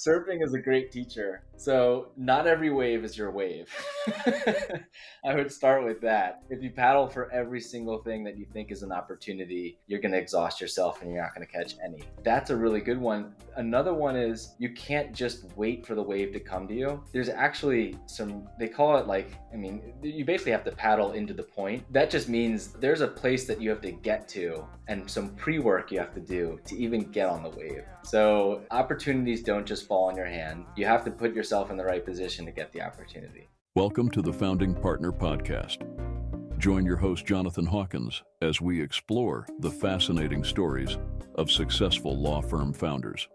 Surfing is a great teacher. So not every wave is your wave. I would start with that. If you paddle for every single thing that you think is an opportunity, you're going to exhaust yourself and you're not going to catch any. That's a really good one. Another one is you can't just wait for the wave to come to you. There's actually they call it you basically have to paddle into the point. That just means there's a place that you have to get to and some pre-work you have to do to even get on the wave. So opportunities don't just fall in your hand. You have to put yourself in the right position to get the opportunity. Welcome to the Founding Partner Podcast. Join your host, Jonathan Hawkins, as we explore the fascinating stories of successful law firm founders.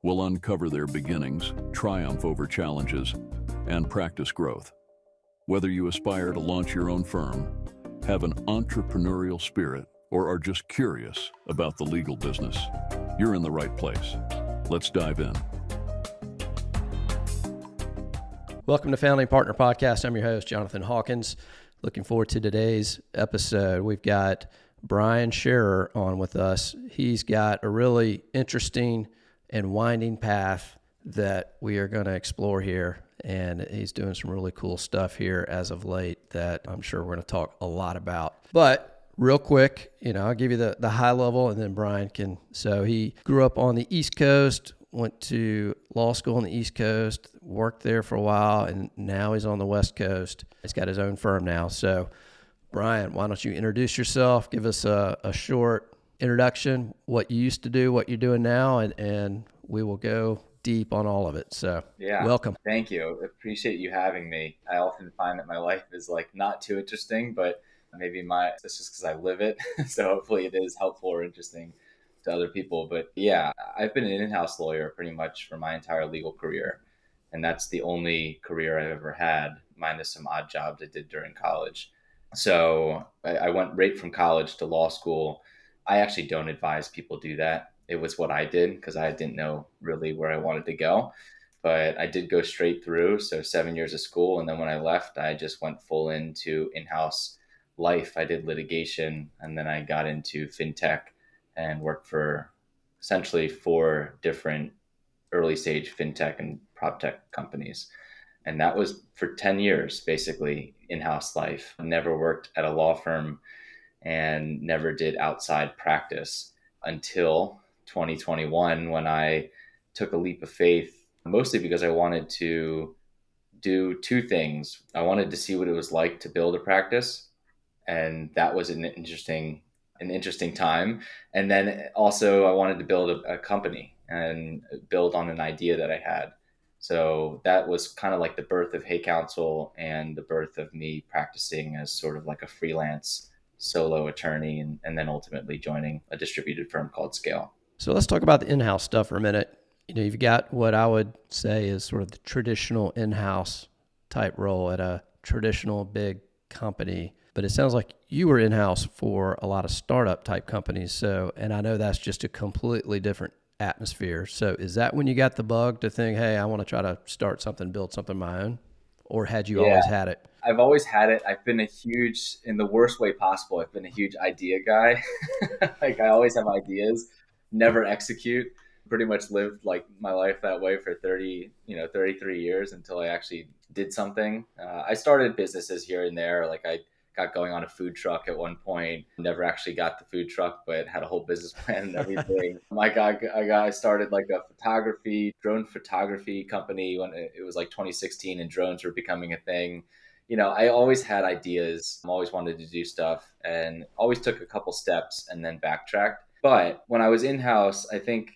We'll uncover their beginnings, triumph over challenges, and practice growth. Whether you aspire to launch your own firm, have an entrepreneurial spirit, or are just curious about the legal business, you're in the right place. Let's dive in. Welcome to Founding Partner Podcast. I'm your host, Jonathan Hawkins. Looking forward to today's episode. We've got Brian Scherer on with us. He's got a really interesting and winding path that we are going to explore here. And he's doing some really cool stuff here as of late that I'm sure we're going to talk a lot about. But real quick, I'll give you the high level and then Brian can. So he grew up on the East Coast, went to law school on the East Coast, worked there for a while, and now he's on the West Coast. He's got his own firm now. So Brian, why don't you introduce yourself, give us a short introduction, what you used to do, what you're doing now, and we will go deep on all of it. So welcome. Thank you. Appreciate you having me. I often find that my life is not too interesting, but maybe it's just because I live it. So hopefully it is helpful or interesting to other people. But yeah, I've been an in-house lawyer pretty much for my entire legal career. And that's the only career I've ever had, minus some odd jobs I did during college. So I went right from college to law school. I actually don't advise people do that. It was what I did because I didn't know really where I wanted to go. But I did go straight through. So 7 years of school. And then when I left, I just went full into in-house life. I did litigation, and then I got into FinTech and worked for essentially 4 different early stage FinTech and PropTech companies. And that was for 10 years, basically in-house life. Never worked at a law firm and never did outside practice until 2021 when I took a leap of faith, mostly because I wanted to do 2 things. I wanted to see what it was like to build a practice. And that was an interesting time. And then also I wanted to build a company and build on an idea that I had. So that was kind of like the birth of HeyCounsel and the birth of me practicing as sort of like a freelance solo attorney and then ultimately joining a distributed firm called Scale. So let's talk about the in-house stuff for a minute. You've got what I would say is sort of the traditional in-house type role at a traditional big company. But it sounds like you were in-house for a lot of startup type companies. So, and I know that's just a completely different atmosphere. So is that when you got the bug to think, hey, I want to try to start something, build something of my own? Or had you always had it? I've always had it. I've been in the worst way possible, I've been a huge idea guy. I always have ideas, never execute. Pretty much lived my life that way for 33 years until I actually did something. I started businesses here and there. I got going on a food truck at one point. Never actually got the food truck, but had a whole business plan and everything. I started a drone photography company when it was 2016 and drones were becoming a thing. I always had ideas. I always wanted to do stuff and always took a couple steps and then backtracked. But when I was in-house, I think,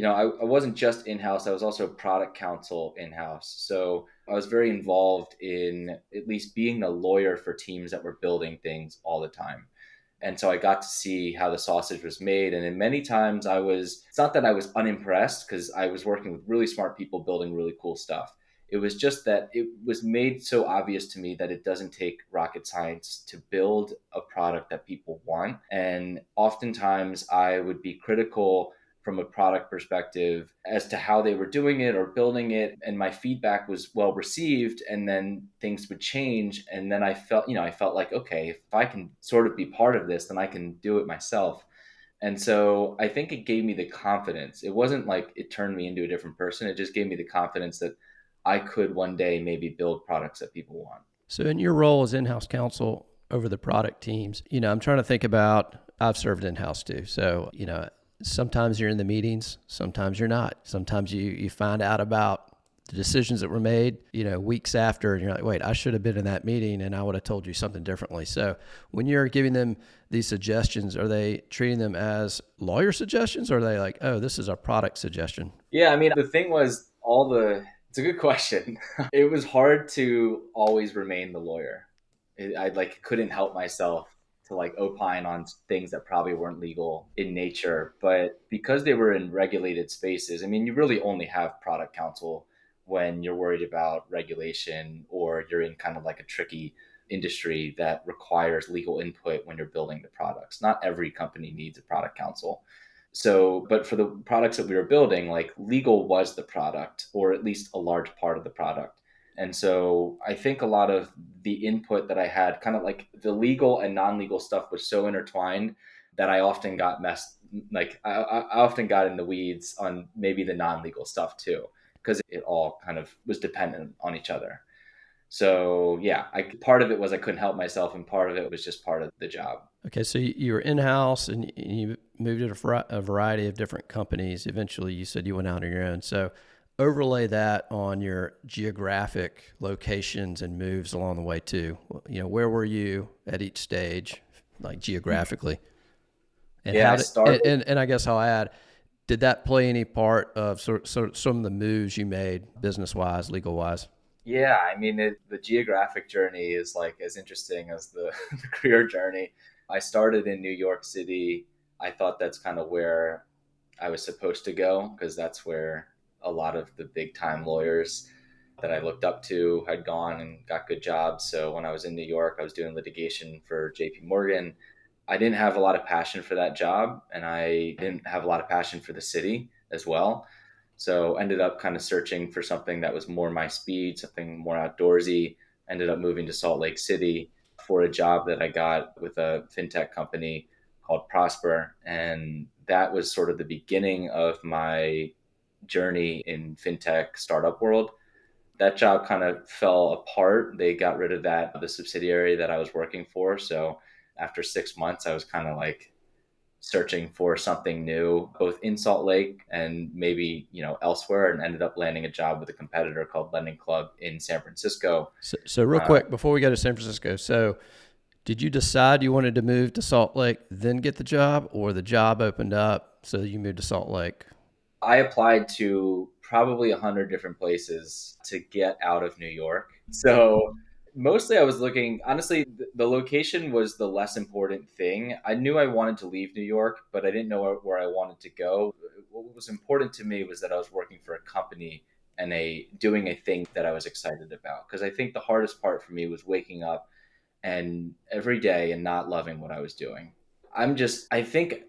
I wasn't just in-house, I was also product counsel in-house. So I was very involved in at least being a lawyer for teams that were building things all the time. And so I got to see how the sausage was made. And in many times it's not that I was unimpressed because I was working with really smart people building really cool stuff. It was just that it was made so obvious to me that it doesn't take rocket science to build a product that people want. And oftentimes I would be critical from a product perspective as to how they were doing it or building it. And my feedback was well received, and then things would change. And then I felt like, okay, if I can sort of be part of this, then I can do it myself. And so I think it gave me the confidence. It wasn't like it turned me into a different person. It just gave me the confidence that I could one day maybe build products that people want. So in your role as in-house counsel over the product teams, I'm trying to think about, I've served in-house too. So, sometimes you're in the meetings, sometimes you're not. Sometimes you find out about the decisions that were made, weeks after, and you're like, wait, I should have been in that meeting and I would have told you something differently. So when you're giving them these suggestions, are they treating them as lawyer suggestions, or are they like, oh, this is a product suggestion? Yeah, I mean, the thing was it's a good question. It was hard to always remain the lawyer. I like couldn't help myself to like opine on things that probably weren't legal in nature, but because they were in regulated spaces, I mean, you really only have product counsel when you're worried about regulation or you're in kind of like a tricky industry that requires legal input when you're building the products. Not every company needs a product counsel. So, but for the products that we were building, like legal was the product, or at least a large part of the product. And so I think a lot of the input that I had, kind of like the legal and non-legal stuff was so intertwined that I often got I often got in the weeds on maybe the non-legal stuff too, because it all kind of was dependent on each other. So yeah, part of it was I couldn't help myself, and part of it was just part of the job. Okay, so you were in-house and you moved to a variety of different companies. Eventually, you said you went out on your own. So overlay that on your geographic locations and moves along the way too. Where were you at each stage, like geographically? And Yeah, how I did, started. and I guess I'll add, did that play any part of sort of some of the moves you made business-wise, legal-wise? Yeah, I mean, the geographic journey is like as interesting as the, the career journey. I started in New York City. I thought that's kind of where I was supposed to go because that's where a lot of the big time lawyers that I looked up to had gone and got good jobs. So when I was in New York, I was doing litigation for JP Morgan. I didn't have a lot of passion for that job, and I didn't have a lot of passion for the city as well. So ended up kind of searching for something that was more my speed, something more outdoorsy. Ended up moving to Salt Lake City for a job that I got with a FinTech company called Prosper. And that was sort of the beginning of my journey in FinTech startup world. That job kind of fell apart. They got rid of the subsidiary that I was working for. So after 6 months, I was kind of like searching for something new, both in Salt Lake and maybe, elsewhere, and ended up landing a job with a competitor called Lending Club in San Francisco. So real quick, before we go to San Francisco, so did you decide you wanted to move to Salt Lake, then get the job, or the job opened up, so you moved to Salt Lake? I applied to probably 100 different places to get out of New York. So mostly I was looking, honestly, the location was the less important thing. I knew I wanted to leave New York, but I didn't know where I wanted to go. What was important to me was that I was working for a company and doing a thing that I was excited about. Because I think the hardest part for me was waking up and every day and not loving what I was doing. I think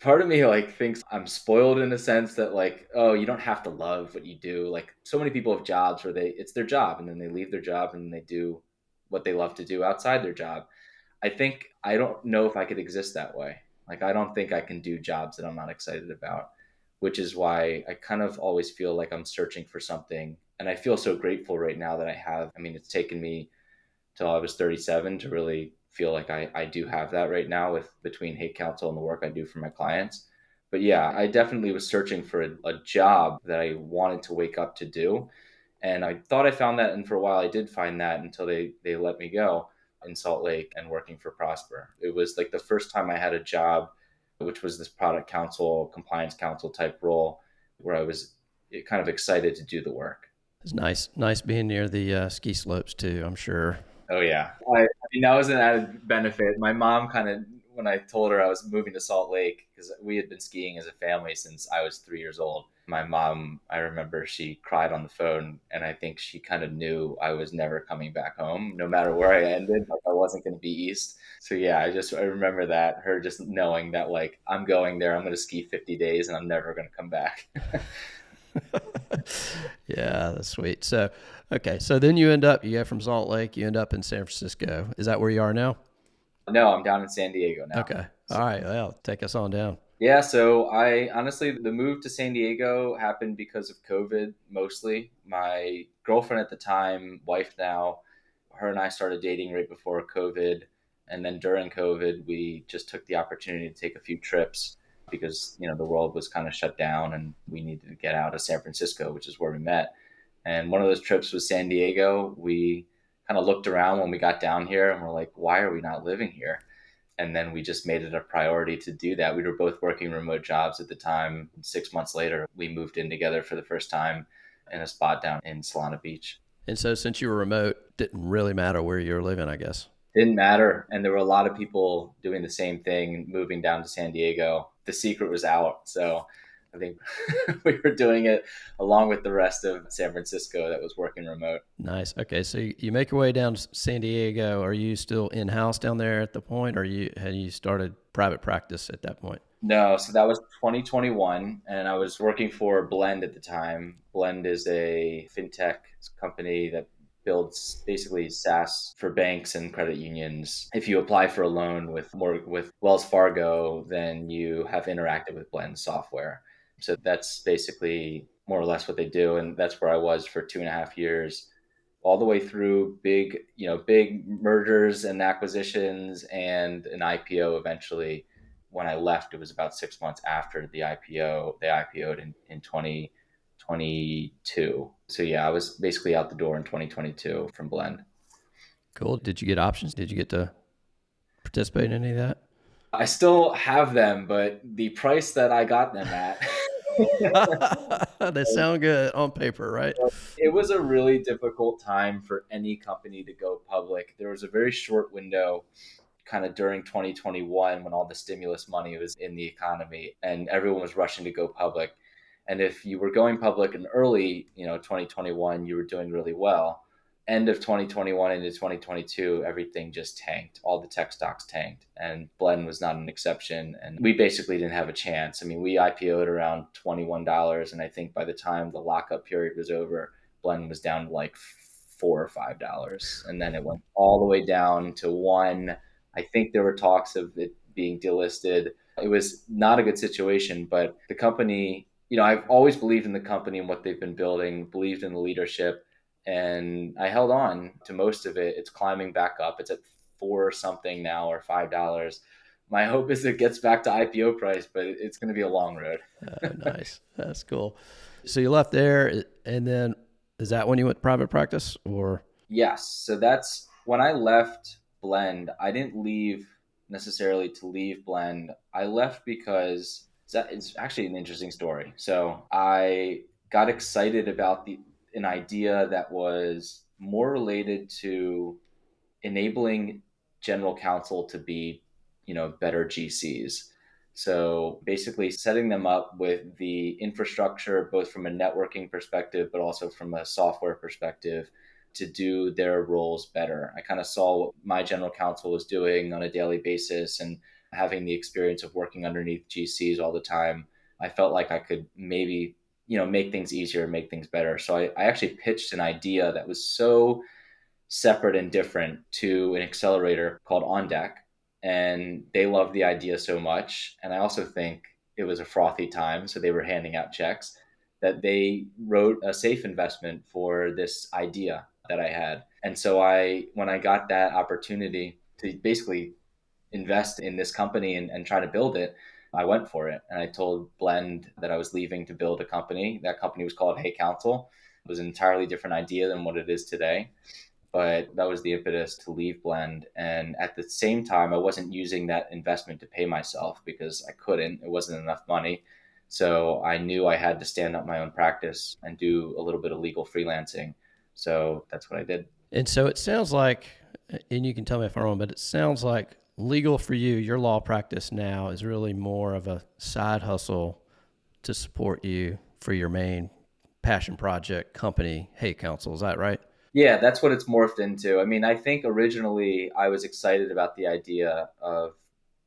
part of me like thinks I'm spoiled in a sense that like, oh, you don't have to love what you do. Like so many people have jobs where it's their job and then they leave their job and they do what they love to do outside their job. I don't know if I could exist that way. Like I don't think I can do jobs that I'm not excited about, which is why I kind of always feel like I'm searching for something. And I feel so grateful right now that I mean, it's taken me till I was 37 to really feel like I do have that right now with between HeyCounsel and the work I do for my clients. But yeah, I definitely was searching for a job that I wanted to wake up to do. And I thought I found that. And for a while, I did find that until they let me go in Salt Lake and working for Prosper. It was like the first time I had a job, which was this product counsel, compliance counsel type role where I was kind of excited to do the work. It's nice being near the ski slopes too, I'm sure. Oh yeah. I mean, that was an added benefit. My mom kind of, when I told her I was moving to Salt Lake, because we had been skiing as a family since I was 3 years old. My mom, I remember she cried on the phone, and I think she kind of knew I was never coming back home, no matter where I ended. Like I wasn't going to be east. So yeah, I remember that, her just knowing that like I'm going there, I'm going to ski 50 days, and I'm never going to come back. Yeah, that's sweet. So, okay. So then you go from Salt Lake, you end up in San Francisco. Is that where you are now? No, I'm down in San Diego now. Okay. All So, right. Well, take us on down. yeah, so I honestly, the move to San Diego happened because of COVID mostly. My girlfriend at the time, wife now, her and I started dating right before COVID. And then during COVID, we just took the opportunity to take a few trips because, the world was kind of shut down and we needed to get out of San Francisco, which is where we met. And one of those trips was San Diego. We kind of looked around when we got down here and we're like, why are we not living here? And then we just made it a priority to do that. We were both working remote jobs at the time. 6 months later, we moved in together for the first time in a spot down in Solana Beach. And so since you were remote, didn't really matter where you were living, I guess. Didn't matter. And there were a lot of people doing the same thing, moving down to San Diego. The secret was out. So I think we were doing it along with the rest of San Francisco that was working remote. Nice. Okay, so you make your way down to San Diego. Are you still in-house down there at the point, or had you started private practice at that point? No, so that was 2021, and I was working for Blend at the time. Blend is a FinTech company that builds basically SaaS for banks and credit unions. If you apply for a loan with Wells Fargo, then you have interacted with Blend software. So that's basically more or less what they do, and that's where I was for 2.5 years, all the way through big mergers and acquisitions and an IPO eventually. When I left, it was about 6 months after the IPO. They IPO'd in 2022. So yeah, I was basically out the door in 2022 from Blend. Cool. Did you get options? Did you get to participate in any of that? I still have them, but the price that I got them at, They sound good on paper, right? it was a really difficult time for any company to go public. There was a very short window kind of during 2021 when all the stimulus money was in the economy and everyone was rushing to go public. And if you were going public in early, 2021, you were doing really well. End of 2021 into 2022, everything just tanked. All the tech stocks tanked, and Blend was not an exception. And we basically didn't have a chance. I mean, we IPO'd around $21, and I think by the time the lockup period was over, Blend was down to like $4 or $5, and then it went all the way down to one. I think there were talks of it being delisted. It was not a good situation, but the company, I've always believed in the company and what they've been building, believed in the leadership, and I held on to most of it. It's climbing back up. It's at four something now or $5. My hope is it gets back to IPO price, but it's going to be a long road. Nice. That's cool. So you left there, and then is that when you went private practice, or? Yes. So that's when I left Blend. I didn't leave necessarily to leave Blend. I left because it's actually an interesting story. So I got excited about an idea that was more related to enabling general counsel to be, better GCs. So basically setting them up with the infrastructure, both from a networking perspective, but also from a software perspective, to do their roles better. I kind of saw what my general counsel was doing on a daily basis, and having the experience of working underneath GCs all the time, I felt like I could maybe, make things easier, make things better. So I actually pitched an idea that was so separate and different to an accelerator called On Deck. And they loved the idea so much. And I also think it was a frothy time. So they were handing out checks that they wrote a safe investment for this idea that I had. And so when I got that opportunity to basically invest in this company and try to build it, I went for it. And I told Blend that I was leaving to build a company. That company was called HeyCounsel. It was an entirely different idea than what it is today. But that was the impetus to leave Blend. And at the same time, I wasn't using that investment to pay myself because I couldn't. It wasn't enough money. So I knew I had to stand up my own practice and do a little bit of legal freelancing. So that's what I did. And so it sounds like, and you can tell me if I'm wrong, but it sounds like legal for you, your law practice now is really more of a side hustle to support you for your main passion project company, HeyCounsel. Is that right? Yeah, that's what it's morphed into. I mean, I think originally I was excited about the idea of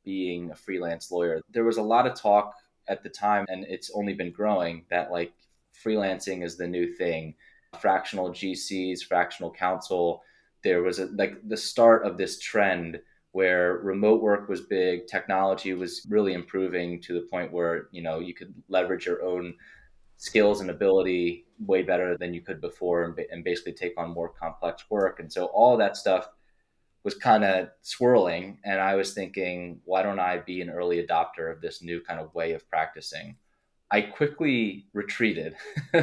being a freelance lawyer. There was a lot of talk at the time, and it's only been growing, that like freelancing is the new thing. Fractional GCs, fractional counsel. There was like the start of this trend where remote work was big. Technology was really improving to the point where, you could leverage your own skills and ability way better than you could before, and basically take on more complex work. And so all that stuff was kind of swirling. And I was thinking, why don't I be an early adopter of this new kind of way of practicing? I quickly retreated.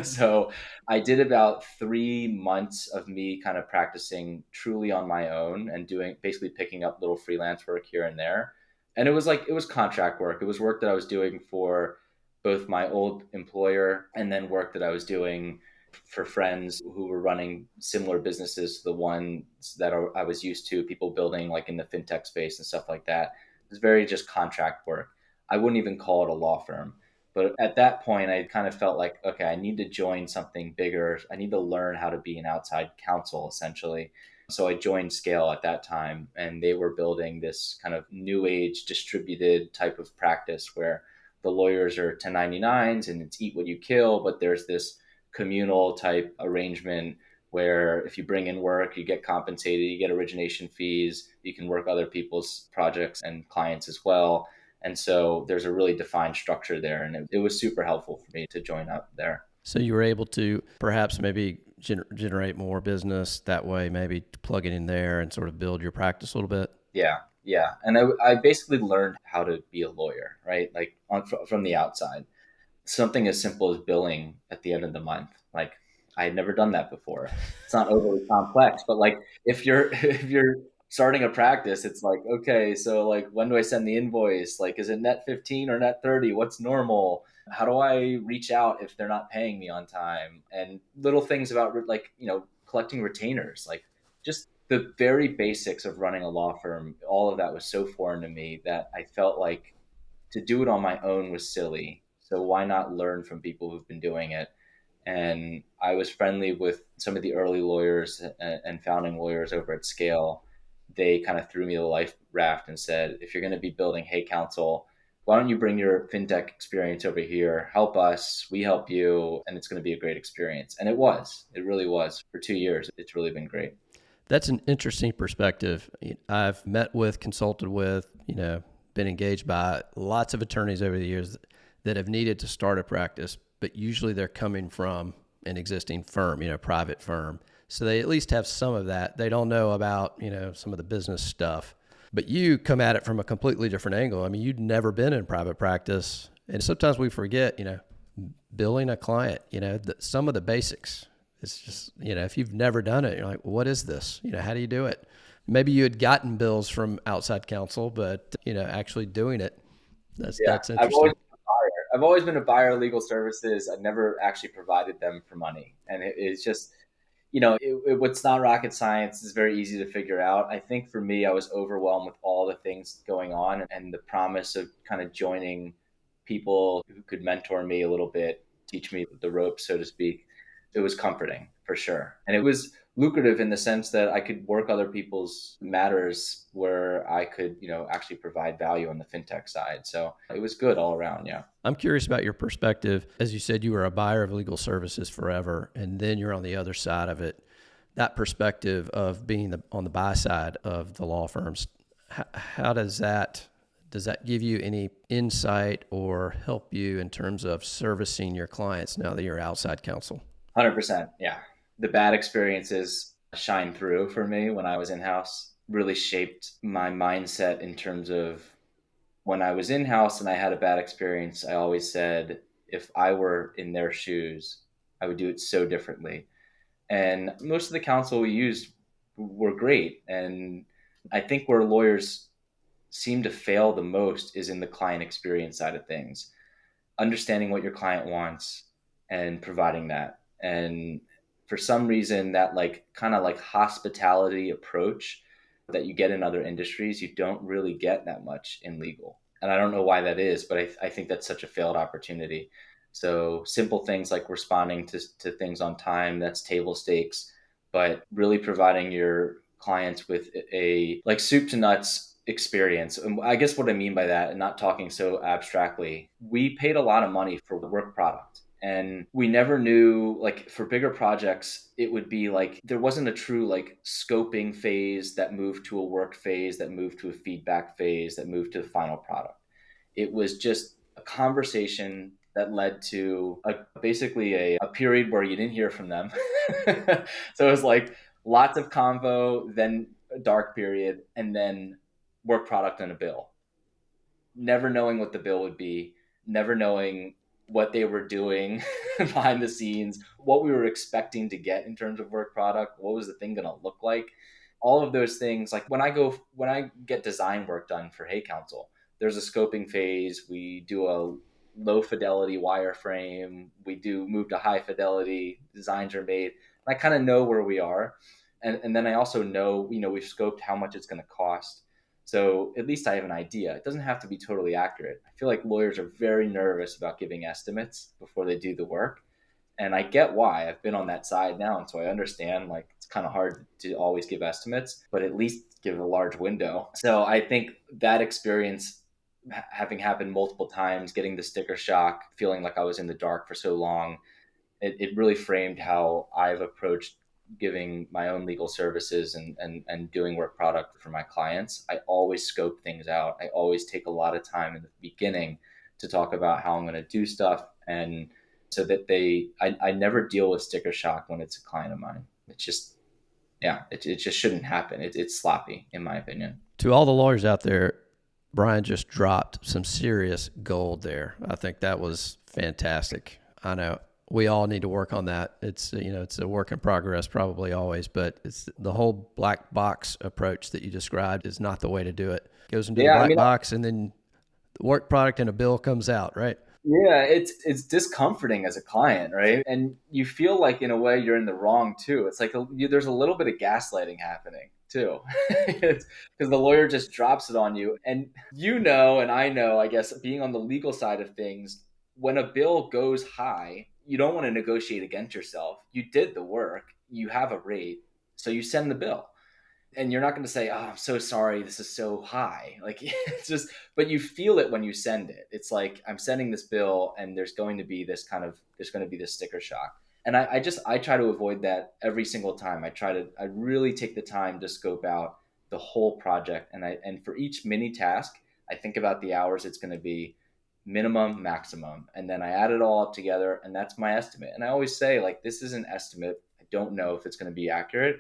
So I did about 3 months of me kind of practicing truly on my own and doing basically picking up little freelance work here and there. And it was contract work. It was work that I was doing for both my old employer and then work that I was doing for friends who were running similar businesses to the ones that I was used to, people building like in the FinTech space and stuff like that. It was very just contract work. I wouldn't even call it a law firm. But at that point, I kind of felt like, okay, I need to join something bigger. I need to learn how to be an outside counsel, essentially. So I joined Scale at that time, and they were building this kind of new age distributed type of practice where the lawyers are 1099s and it's eat what you kill, but there's this communal type arrangement where if you bring in work, you get compensated, you get origination fees, you can work other people's projects and clients as well. And so there's a really defined structure there. And it was super helpful for me to join up there. So you were able to perhaps maybe generate more business that way, maybe plug it in there and sort of build your practice a little bit. Yeah. Yeah. And I basically learned how to be a lawyer, right? Like from the outside. Something as simple as billing at the end of the month. Like I had never done that before. It's not overly complex, but like if you're if you're starting a practice, it's like, okay, so like when do I send the invoice? Like is it net 15 or net 30? What's normal? How do I reach out if they're not paying me on time? And little things about like, collecting retainers, like just the very basics of running a law firm. All of that was so foreign to me that I felt like to do it on my own was silly. So why not learn from people who've been doing it? And I was friendly with some of the early lawyers and founding lawyers over at Scale. They kind of threw me the life raft and said, if you're going to be building HeyCounsel, why don't you bring your FinTech experience over here? Help us, we help you, and it's going to be a great experience. And it really was. For 2 years, it's really been great. That's an interesting perspective. I've met with, consulted with, been engaged by lots of attorneys over the years that have needed to start a practice, but usually they're coming from an existing firm, private firm. So they at least have some of that. They don't know about, some of the business stuff, but you come at it from a completely different angle. I mean, you'd never been in private practice. And sometimes we forget, billing a client, some of the basics. It's just, if you've never done it, you're like, what is this? How do you do it? Maybe you had gotten bills from outside counsel, but, actually doing it, that's interesting. I've always been a buyer of legal services. I've never actually provided them for money. And it's just, what's not rocket science is very easy to figure out. I think for me, I was overwhelmed with all the things going on and the promise of kind of joining people who could mentor me a little bit, teach me the ropes, so to speak. It was comforting for sure. And it was lucrative in the sense that I could work other people's matters where I could, actually provide value on the FinTech side. So it was good all around. Yeah. I'm curious about your perspective. As you said, you were a buyer of legal services forever, and then you're on the other side of it. That perspective of being on the buy side of the law firms, how does that give you any insight or help you in terms of servicing your clients now that you're outside counsel? 100%. Yeah. The bad experiences shine through for me when I was in-house, really shaped my mindset in terms of when I was in-house and I had a bad experience. I always said, if I were in their shoes, I would do it so differently. And most of the counsel we used were great. And I think where lawyers seem to fail the most is in the client experience side of things, understanding what your client wants and providing that. And for some reason, that kind of hospitality approach that you get in other industries, you don't really get that much in legal. And I don't know why that is, but I think that's such a failed opportunity. So simple things like responding to things on time, that's table stakes, but really providing your clients with a soup to nuts experience. And I guess what I mean by that, and not talking so abstractly, we paid a lot of money for work product. And we never knew, like for bigger projects, it would be like there wasn't a true like scoping phase that moved to a work phase, that moved to a feedback phase, that moved to the final product. It was just a conversation that led to basically a period where you didn't hear from them. So it was like lots of convo, then a dark period, and then work product and a bill. Never knowing what the bill would be, never knowing what they were doing behind the scenes, what we were expecting to get in terms of work product, what was the thing going to look like. All of those things, like when I get design work done for HeyCounsel, there's a scoping phase. We do a low fidelity wireframe. We do move to high fidelity. Designs are made. And I kind of know where we are. And then I also know, we've scoped how much it's going to cost. So at least I have an idea. It doesn't have to be totally accurate. I feel like lawyers are very nervous about giving estimates before they do the work. And I get why. I've been on that side now. And so I understand, like, it's kind of hard to always give estimates, but at least give a large window. So I think that experience, having happened multiple times, getting the sticker shock, feeling like I was in the dark for so long, it really framed how I've approached giving my own legal services and doing work product for my clients. I always scope things out. I always take a lot of time in the beginning to talk about how I'm going to do stuff. And so that I never deal with sticker shock when it's a client of mine. It's just, yeah, it just shouldn't happen. It's sloppy, in my opinion. To all the lawyers out there, Brian just dropped some serious gold there. I think that was fantastic. I know we all need to work on that. It's a work in progress, probably always, but it's the whole black box approach that you described is not the way to do it. It goes into the black box, and then the work product and a bill comes out, right? Yeah, it's discomforting as a client, right? And you feel like in a way you're in the wrong too. It's like there's a little bit of gaslighting happening too, because the lawyer just drops it on you. And and I know, I guess, being on the legal side of things, when a bill goes high, you don't want to negotiate against yourself. You did the work, you have a rate, so you send the bill. And you're not going to say, "Oh, I'm so sorry, this is so high." Like, it's just, but you feel it when you send it. It's like, I'm sending this bill and there's going to be this sticker shock. And I try to avoid that every single time. I really take the time to scope out the whole project. And for each mini task, I think about the hours it's going to be, minimum, maximum. And then I add it all up together, and that's my estimate. And I always say, like, this is an estimate. I don't know if it's going to be accurate,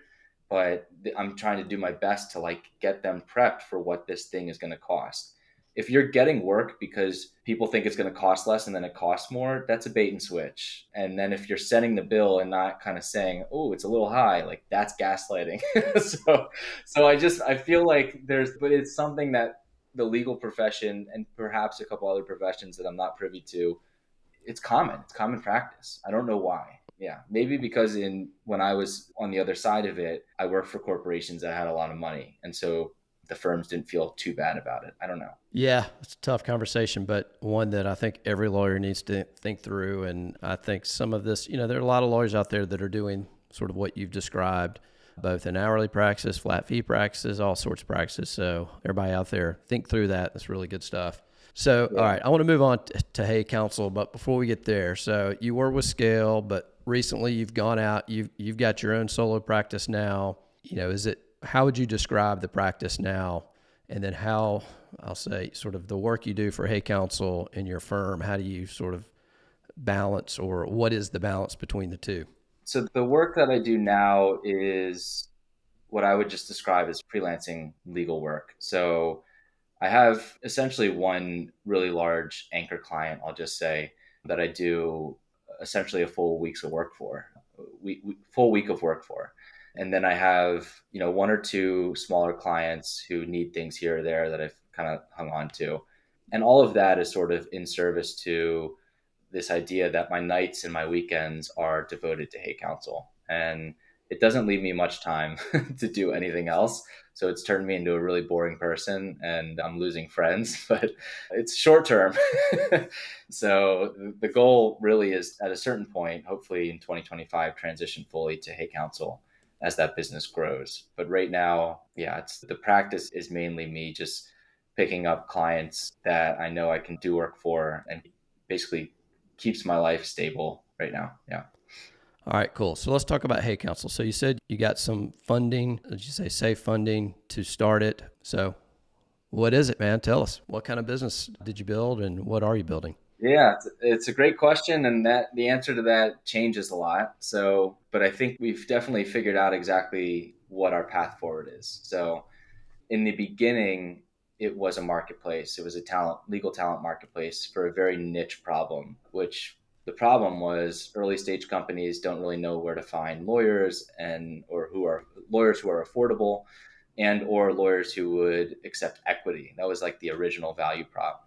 but I'm trying to do my best to like get them prepped for what this thing is going to cost. If you're getting work because people think it's going to cost less and then it costs more, that's a bait and switch. And then if you're sending the bill and not kind of saying, "Oh, it's a little high," like that's gaslighting. So I feel like but it's something that the legal profession and perhaps a couple other professions that I'm not privy to, it's common practice. I don't know why. Yeah, maybe because when I was on the other side of it, I worked for corporations that had a lot of money, and so the firms didn't feel too bad about it. I don't know. Yeah, it's a tough conversation, but one that I think every lawyer needs to think through. And I think some of this, there are a lot of lawyers out there that are doing sort of what you've described, both in hourly practice, flat fee practices, all sorts of practices. So everybody out there, think through that. That's really good stuff. So, yeah. All right, I want to move on to HeyCounsel, but before we get there, so you were with Scale, but recently you've gone out, you've got your own solo practice now. How would you describe the practice now? And then how, I'll say, sort of the work you do for HeyCounsel in your firm, how do you sort of balance, or what is the balance between the two? So the work that I do now is what I would just describe as freelancing legal work. So I have essentially one really large anchor client, I'll just say, that I do essentially a full week of work for. And then I have, one or two smaller clients who need things here or there that I've kind of hung on to. And all of that is sort of in service to this idea that my nights and my weekends are devoted to HeyCounsel. And it doesn't leave me much time to do anything else. So it's turned me into a really boring person, and I'm losing friends, but it's short term. So the goal really is, at a certain point, hopefully in 2025, transition fully to HeyCounsel as that business grows. But right now, yeah, the practice is mainly me just picking up clients that I know I can do work for and basically keeps my life stable right now. Yeah. All right, cool. So let's talk about HeyCounsel. So you said you got some funding, did you say safe funding to start it? So what is it, man? Tell us. What kind of business did you build and what are you building? Yeah, it's a great question, and that the answer to that changes a lot. So, but I think we've definitely figured out exactly what our path forward is. So, in the beginning, it was a marketplace. It was a legal talent marketplace for a very niche problem, which the problem was early stage companies don't really know where to find lawyers or who are lawyers who are affordable and or lawyers who would accept equity. That was like the original value prop.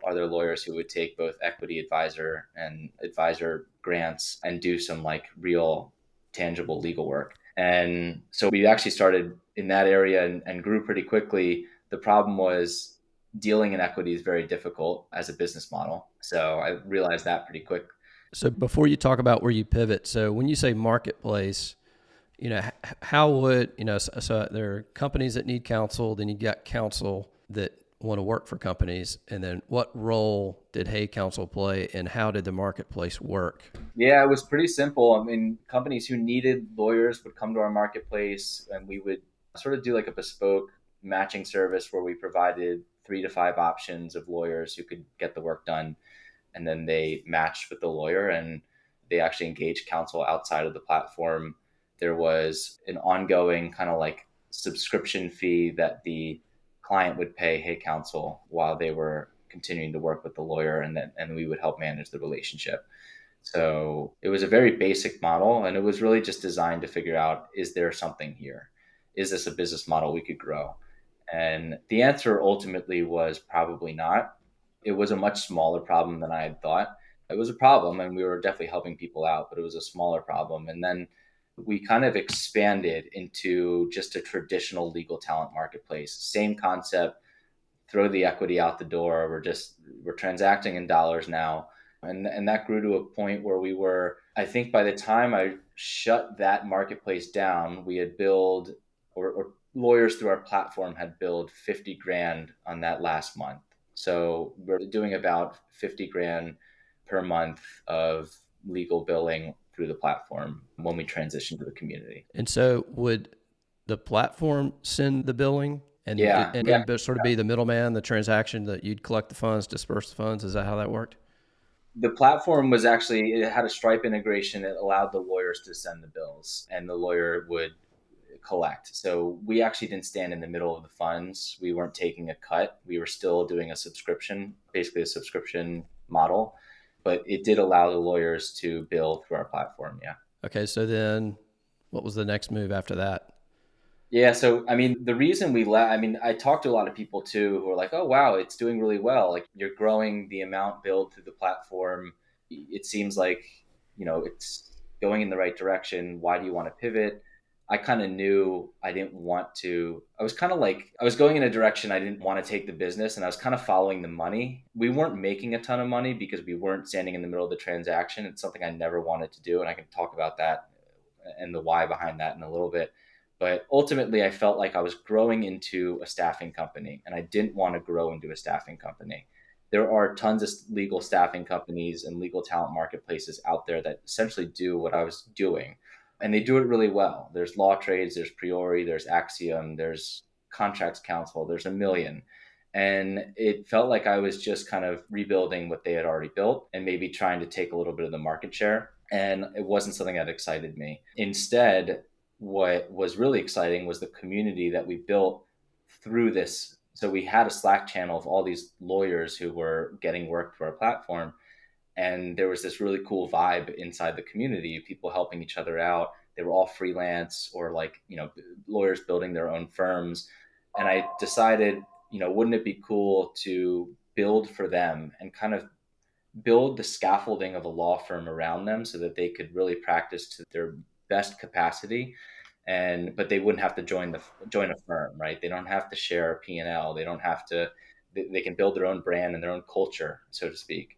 Are there lawyers who would take both equity advisor and advisor grants and do some like real tangible legal work? And so we actually started in that area and grew pretty quickly. The problem was dealing in equity is very difficult as a business model. So I realized that pretty quick. So before you talk about where you pivot, so when you say marketplace, how would, so there are companies that need counsel, then you got counsel that want to work for companies, and then what role did HeyCounsel play and how did the marketplace work? Yeah, it was pretty simple. I mean, companies who needed lawyers would come to our marketplace and we would sort of do like a bespoke matching service where we provided 3 to 5 options of lawyers who could get the work done. And then they matched with the lawyer and they actually engaged counsel outside of the platform. There was an ongoing kind of like subscription fee that the client would pay HeyCounsel while they were continuing to work with the lawyer, and we would help manage the relationship. So it was a very basic model, and it was really just designed to figure out, is there something here? Is this a business model we could grow? And the answer ultimately was probably not. It was a much smaller problem than I had thought. It was a problem, and we were definitely helping people out, but it was a smaller problem. And then we kind of expanded into just a traditional legal talent marketplace. Same concept, throw the equity out the door. We're transacting in dollars now. And that grew to a point where we were, I think by the time I shut that marketplace down, we had billed or lawyers through our platform had billed 50 grand on that last month. So we're doing about 50 grand per month of legal billing through the platform when we transition to the community. And so would the platform send the billing and Yeah, and, yeah. and sort of be the middleman, the transaction that you'd collect the funds, disperse the funds? Is that how that worked? The platform was actually, it had a Stripe integration that allowed the lawyers to send the bills and the lawyer would collect. So we actually didn't stand in the middle of the funds. We weren't taking a cut. We were still doing a subscription, basically a subscription model, but it did allow the lawyers to bill through our platform. Yeah. Okay, so then what was the next move after that? Yeah. So, I mean, the reason we left, I mean, I talked to a lot of people too who are like, oh, wow, it's doing really well. Like you're growing the amount billed through the platform. It seems like, it's going in the right direction. Why do you want to pivot? I kind of knew I didn't want to. I was kind of like, I was going in a direction I didn't want to take the business and I was kind of following the money. We weren't making a ton of money because we weren't standing in the middle of the transaction. It's something I never wanted to do. And I can talk about that and the why behind that in a little bit. But ultimately, I felt like I was growing into a staffing company and I didn't want to grow into a staffing company. There are tons of legal staffing companies and legal talent marketplaces out there that essentially do what I was doing. And they do it really well. There's Law Trades, there's Priori, there's Axiom, there's Contracts Counsel, there's a million. And it felt like I was just kind of rebuilding what they had already built and maybe trying to take a little bit of the market share. And it wasn't something that excited me. Instead, what was really exciting was the community that we built through this. So we had a Slack channel of all these lawyers who were getting work through our platform. And there was this really cool vibe inside the community, people helping each other out. They were all freelance or like, lawyers building their own firms. And I decided, wouldn't it be cool to build for them and kind of build the scaffolding of a law firm around them so that they could really practice to their best capacity, but they wouldn't have to join a firm, right? They don't have to share a P&L. They don't have to. They can build their own brand and their own culture, so to speak.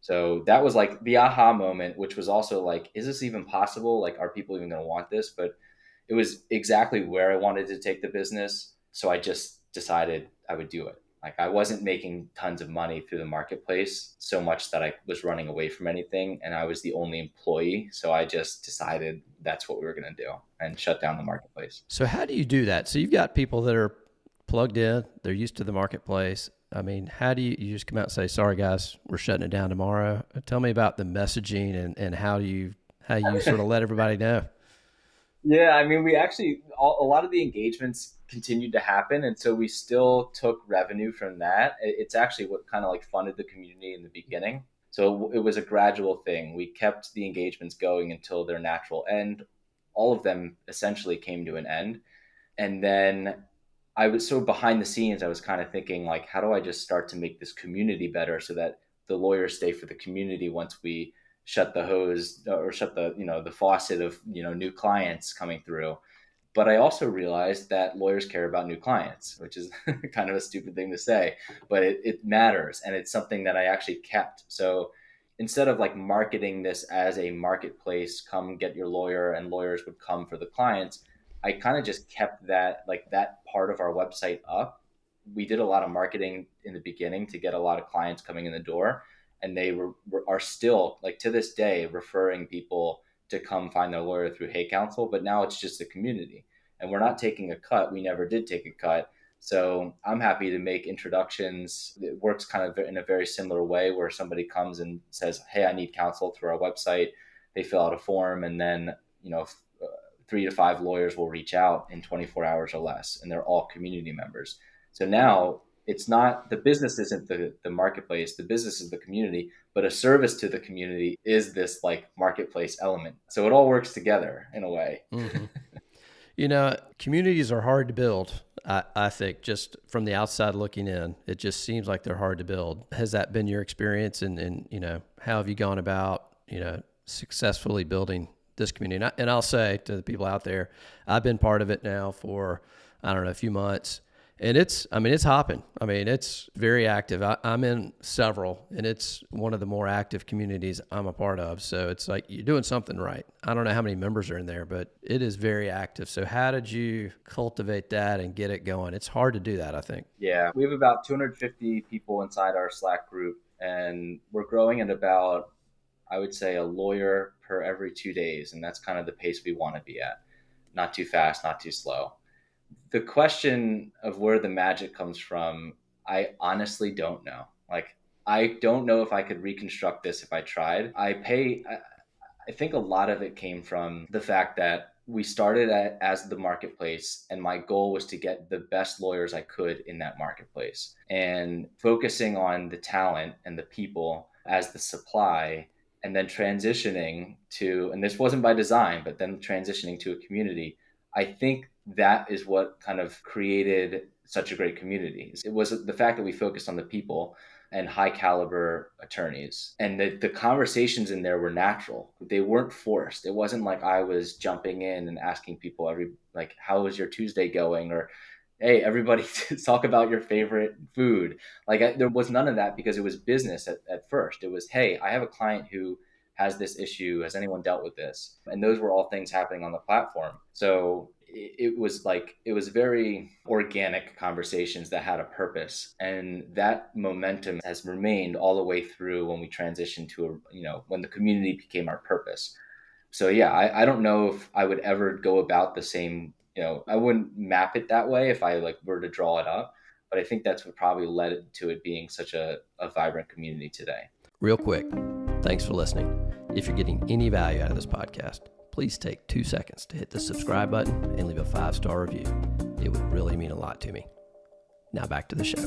So that was like the aha moment, which was also like, is this even possible? Like, are people even going to want this? But it was exactly where I wanted to take the business. So I just decided I would do it. Like I wasn't making tons of money through the marketplace so much that I was running away from anything, and I was the only employee. So I just decided that's what we were going to do and shut down the marketplace. So how do you do that? So you've got people that are plugged in, they're used to the marketplace. I mean, how do you just come out and say, sorry guys, we're shutting it down tomorrow? Tell me about the messaging and how you sort of let everybody know. Yeah, I mean, we actually, a lot of the engagements continued to happen. And so we still took revenue from that. It's actually what kind of like funded the community in the beginning. So it was a gradual thing. We kept the engagements going until their natural end. All of them essentially came to an end. And then I was so behind the scenes, I was kind of thinking like, how do I just start to make this community better so that the lawyers stay for the community once we shut the hose or shut the, the faucet of, new clients coming through. But I also realized that lawyers care about new clients, which is kind of a stupid thing to say, but it matters. And it's something that I actually kept. So instead of like marketing this as a marketplace, come get your lawyer and lawyers would come for the clients, I kind of just kept that part of our website up. We did a lot of marketing in the beginning to get a lot of clients coming in the door, and they are still like to this day referring people to come find their lawyer through HeyCounsel. But now it's just a community, and we're not taking a cut. We never did take a cut. So I'm happy to make introductions. It works kind of in a very similar way where somebody comes and says, hey, I need counsel through our website. They fill out a form, and then 3 to 5 lawyers will reach out in 24 hours or less, and they're all community members. So now it's not, the business isn't the marketplace, the business is the community, but a service to the community is this like marketplace element. So it all works together in a way. Mm-hmm. Communities are hard to build. I think just from the outside looking in, it just seems like they're hard to build. Has that been your experience? And how have you gone about, successfully building this community? And I'll say to the people out there, I've been part of it now for, I don't know, a few months. And it's hopping. It's very active. I'm in several, and it's one of the more active communities I'm a part of. So it's like you're doing something right. I don't know how many members are in there, but it is very active. So how did you cultivate that and get it going? It's hard to do that, I think. Yeah, we have about 250 people inside our Slack group, and we're growing at about, I would say, a lawyer per every 2 days. And that's kind of the pace we want to be at. Not too fast, not too slow. The question of where the magic comes from, I honestly don't know. Like, I don't know if I could reconstruct this if I tried. I think a lot of it came from the fact that we started as the marketplace, and my goal was to get the best lawyers I could in that marketplace, and focusing on the talent and the people as the supply, and then transitioning to, and this wasn't by design, but then transitioning to a community. I think that is what kind of created such a great community. It was the fact that we focused on the people and high caliber attorneys, and the conversations in there were natural. They weren't forced. It wasn't like I was jumping in and asking people how was your Tuesday going, or hey, everybody talk about your favorite food. There was none of that, because it was business at first. It was, hey, I have a client who has this issue. Has anyone dealt with this? And those were all things happening on the platform. So it was very organic conversations that had a purpose. And that momentum has remained all the way through when we transitioned to when the community became our purpose. So yeah, I don't know if I would ever go about the same, I wouldn't map it that way if I were to draw it up, but I think that's what probably led to it being such a vibrant community today. Real quick, thanks for listening. If you're getting any value out of this podcast, please take 2 seconds to hit the subscribe button and leave a 5-star review. It would really mean a lot to me. Now back to the show.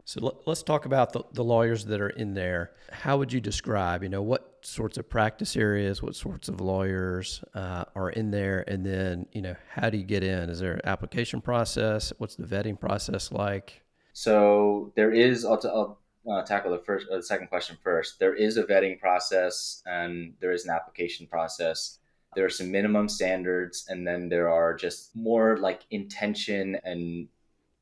So let's talk about the lawyers that are in there. How would you describe, what sorts of practice areas, what sorts of lawyers are in there? And then, how do you get in? Is there an application process? What's the vetting process like? So there is, I'll tackle the second question first. There is a vetting process, and there is an application process. There are some minimum standards, and then there are just more like intention and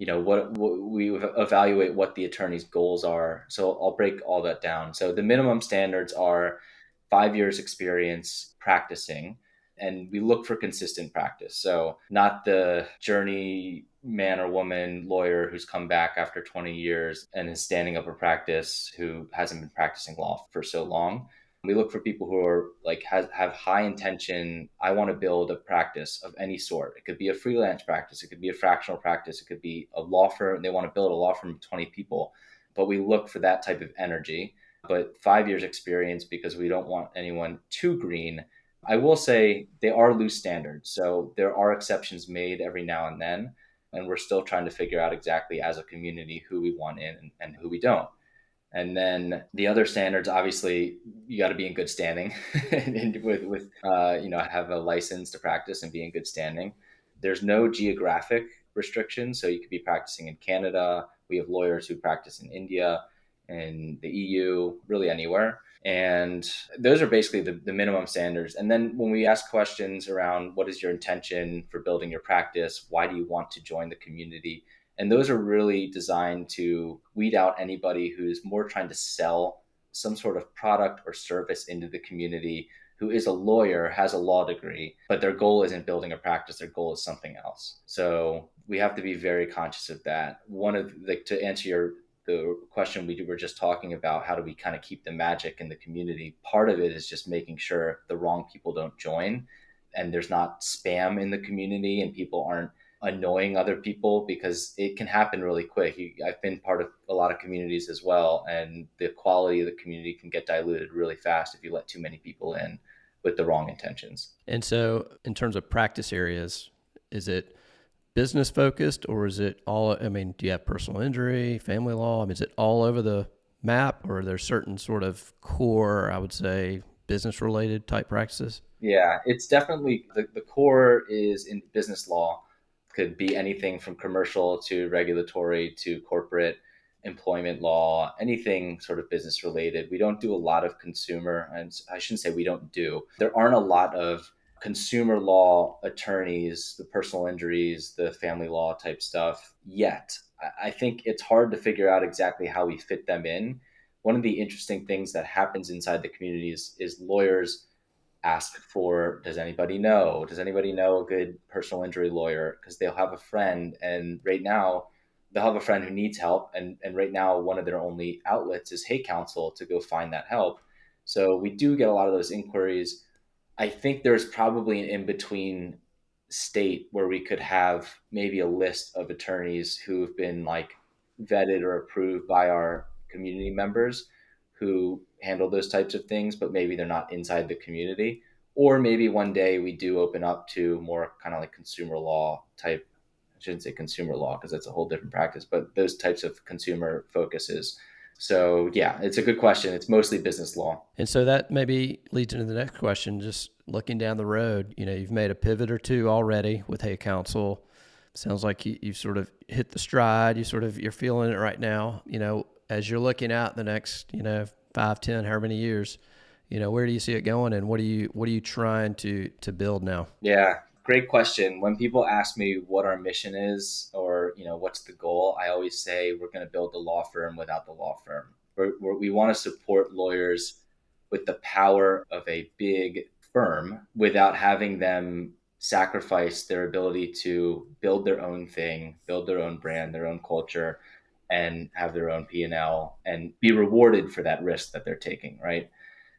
what we evaluate what the attorney's goals are. So I'll break all that down. So the minimum standards are 5 years experience practicing. And we look for consistent practice. So not the journey man or woman lawyer who's come back after 20 years and is standing up a practice who hasn't been practicing law for so long. We look for people who are like have high intention. I want to build a practice of any sort. It could be a freelance practice. It could be a fractional practice. It could be a law firm. They want to build a law firm of 20 people. But we look for that type of energy. But 5 years experience, because we don't want anyone too green. I will say they are loose standards. So there are exceptions made every now and then. And we're still trying to figure out exactly as a community who we want in and who we don't. And then the other standards, obviously, you got to be in good standing and with have a license to practice and be in good standing. There's no geographic restrictions. So you could be practicing in Canada. We have lawyers who practice in India, in the EU, really anywhere. And those are basically the minimum standards. And then when we ask questions around what is your intention for building your practice, why do you want to join the community? And those are really designed to weed out anybody who's more trying to sell some sort of product or service into the community, who is a lawyer, has a law degree, but their goal isn't building a practice. Their goal is something else. So we have to be very conscious of that. To answer the question we were just talking about, how do we kind of keep the magic in the community? Part of it is just making sure the wrong people don't join and there's not spam in the community and people aren't annoying other people, because it can happen really quick. I've been part of a lot of communities as well, and the quality of the community can get diluted really fast if you let too many people in with the wrong intentions. And so in terms of practice areas, is it business focused or is it all, I mean, do you have personal injury, family law? I mean, is it all over the map, or are there certain sort of core, I would say, business related type practices? Yeah, it's definitely the core is in business law. Could be anything from commercial to regulatory to corporate employment law, anything sort of business related. We don't do a lot of consumer, and I shouldn't say we don't do. There aren't a lot of consumer law attorneys, the personal injuries, the family law type stuff yet. I think it's hard to figure out exactly how we fit them in. One of the interesting things that happens inside the communities is lawyers ask for, does anybody know? Does anybody know a good personal injury lawyer? Because they'll have a friend, and right now they'll have a friend who needs help. And right now, one of their only outlets is HeyCounsel to go find that help. So we do get a lot of those inquiries. I think there's probably an in-between state where we could have maybe a list of attorneys who've been like vetted or approved by our community members who handle those types of things, but maybe they're not inside the community. Or maybe one day we do open up to more kind of like consumer law type. I shouldn't say consumer law because that's a whole different practice, but those types of consumer focuses. So yeah, it's a good question. It's mostly business law. And so that maybe leads into the next question. Just looking down the road, you've made a pivot or two already with HeyCounsel. Sounds like you've sort of hit the stride. You're feeling it right now. As you're looking out the next, 5, 10, however many years, where do you see it going, and what are you trying to build now? Yeah, great question. When people ask me what our mission is, or what's the goal, I always say we're going to build the law firm without the law firm. We want to support lawyers with the power of a big firm without having them sacrifice their ability to build their own thing, build their own brand, their own culture, and have their own P&L and be rewarded for that risk that they're taking, right?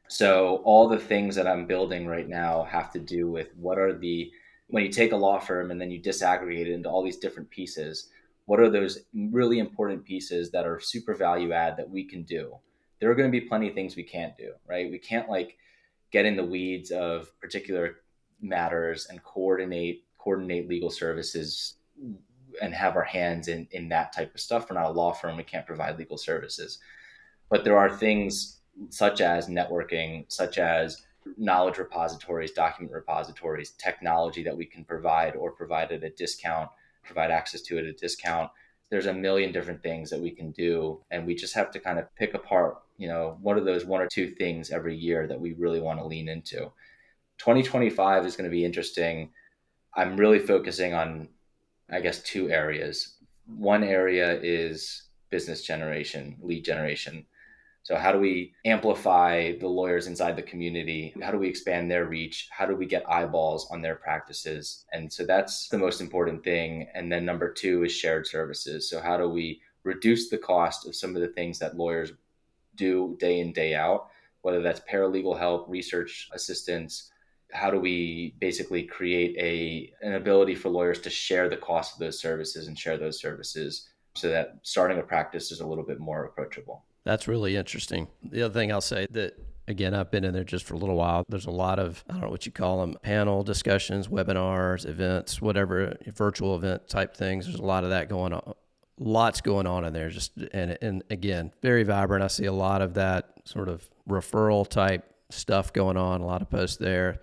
So all the things that I'm building right now have to do with when you take a law firm and then you disaggregate it into all these different pieces, what are those really important pieces that are super value add that we can do? There are going to be plenty of things we can't do, right? We can't get in the weeds of particular matters and coordinate legal services and have our hands in that type of stuff. We're not a law firm. We can't provide legal services. But there are things such as networking, such as knowledge repositories, document repositories, technology that we can provide or provide at a discount, provide access to at a discount. There's a million different things that we can do. And we just have to kind of pick apart, what are those one or two things every year that we really want to lean into. 2025 is going to be interesting. I'm really focusing on, I guess, two areas. One area is business generation, lead generation. So how do we amplify the lawyers inside the community? How do we expand their reach? How do we get eyeballs on their practices? And so that's the most important thing. And then number two is shared services. So how do we reduce the cost of some of the things that lawyers do day in, day out, whether that's paralegal help, research assistance? How do we basically create an ability for lawyers to share the cost of those services and share those services so that starting a practice is a little bit more approachable? That's really interesting. The other thing I'll say that, again, I've been in there just for a little while. There's a lot of, I don't know what you call them, panel discussions, webinars, events, whatever, virtual event type things. There's a lot of that going on. Lots going on in there. And again, very vibrant. I see a lot of that sort of referral type stuff going on, a lot of posts there.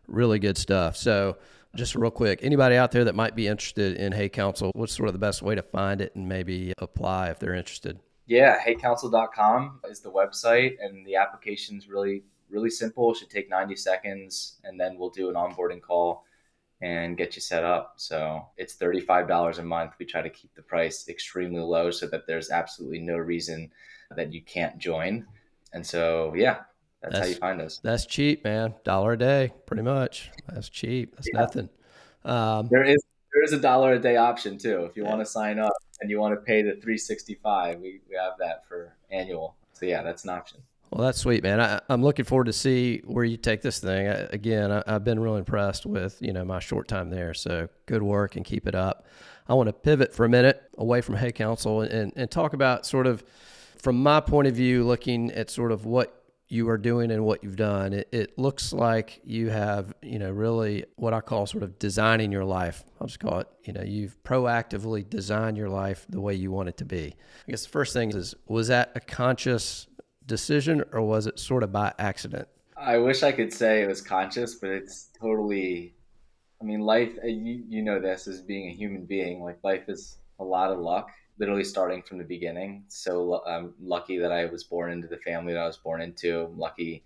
Really good stuff. So just real quick, anybody out there that might be interested in HeyCounsel, what's sort of the best way to find it and maybe apply if they're interested? Yeah, HeyCounsel.com is the website, and the application's really, really simple. It should take 90 seconds, and then we'll do an onboarding call and get you set up. So it's $35 a month. We try to keep the price extremely low so that there's absolutely no reason that you can't join. And so, yeah, that's how you find us. That's cheap, man. $1 a day, pretty much. That's cheap. That's nothing. There is $1 a day option too. If you want to sign up and you want to pay the $365, we have that for annual. So yeah, that's an option. Well, that's sweet, man. I'm looking forward to see where you take this thing. I've been really impressed with, my short time there. So good work and keep it up. I want to pivot for a minute away from HeyCounsel and talk about sort of, from my point of view, looking at sort of what you are doing and what you've done. It looks like you have, really what I call sort of designing your life. I'll just call it, you've proactively designed your life the way you want it to be. I guess the first thing is, was that a conscious decision or was it sort of by accident? I wish I could say it was conscious, but it's totally, life, you know this as being a human being, like life is a lot of luck, literally starting from the beginning. So I'm lucky that I was born into the family that I was born into. I'm lucky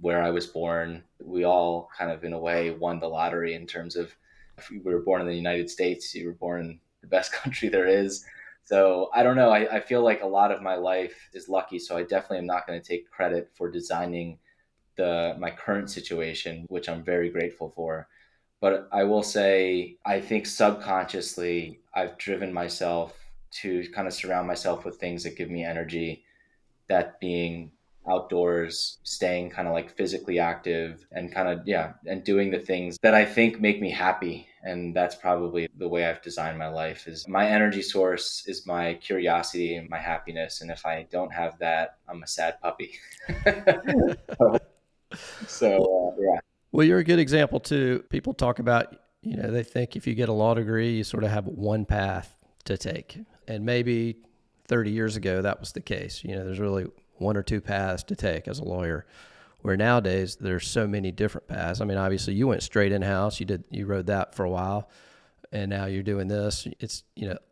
where I was born. We all kind of, in a way, won the lottery in terms of, if you were born in the United States, you were born in the best country there is. So I don't know. I feel like a lot of my life is lucky. So I definitely am not going to take credit for designing my current situation, which I'm very grateful for. But I will say, I think subconsciously, I've driven myself to kind of surround myself with things that give me energy, that being outdoors, staying kind of like physically active and kind of, yeah, and doing the things that I think make me happy. And that's probably the way I've designed my life. Is my energy source is my curiosity and my happiness. And if I don't have that, I'm a sad puppy. Yeah. Well, you're a good example too. People talk about, they think if you get a law degree, you sort of have one path to take. And maybe 30 years ago, that was the case. There's really one or two paths to take as a lawyer, where nowadays there's so many different paths. Obviously you went straight in-house, you rode that for a while, and now you're doing this. It's,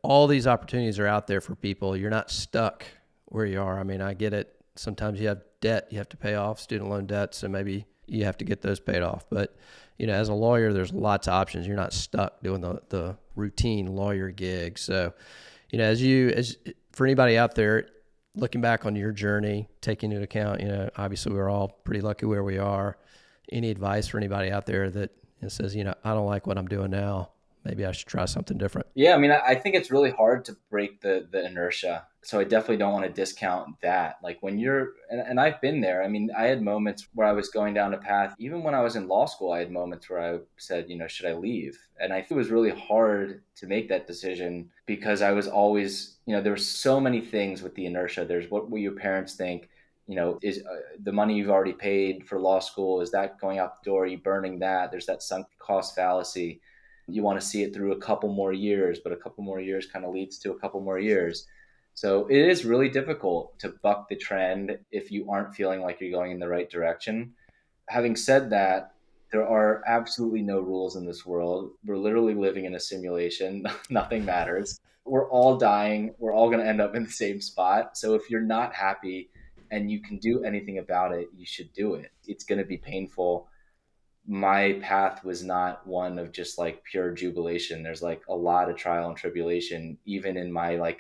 all these opportunities are out there for people. You're not stuck where you are. I get it. Sometimes you have debt you have to pay off, student loan debt, so maybe you have to get those paid off. But, as a lawyer, there's lots of options. You're not stuck doing the routine lawyer gig. So, as for anybody out there looking back on your journey, taking into account, obviously we're all pretty lucky where we are. Any advice for anybody out there that says, I don't like what I'm doing now, maybe I should try something different? Yeah, I think it's really hard to break the inertia. So I definitely don't want to discount that. Like when and I've been there. I had moments where I was going down a path. Even when I was in law school, I had moments where I said, should I leave? And I think it was really hard to make that decision because I was always, there were so many things with the inertia. There's what will your parents think? Is the money you've already paid for law school, is that going out the door? Are you burning that? There's that sunk cost fallacy. You want to see it through a couple more years, but a couple more years kind of leads to a couple more years. So it is really difficult to buck the trend if you aren't feeling like you're going in the right direction. Having said that, there are absolutely no rules in this world. We're literally living in a simulation. Nothing matters. We're all dying. We're all going to end up in the same spot. So if you're not happy and you can do anything about it, you should do it. It's going to be painful. My path was not one of just like pure jubilation. There's like a lot of trial and tribulation, even in my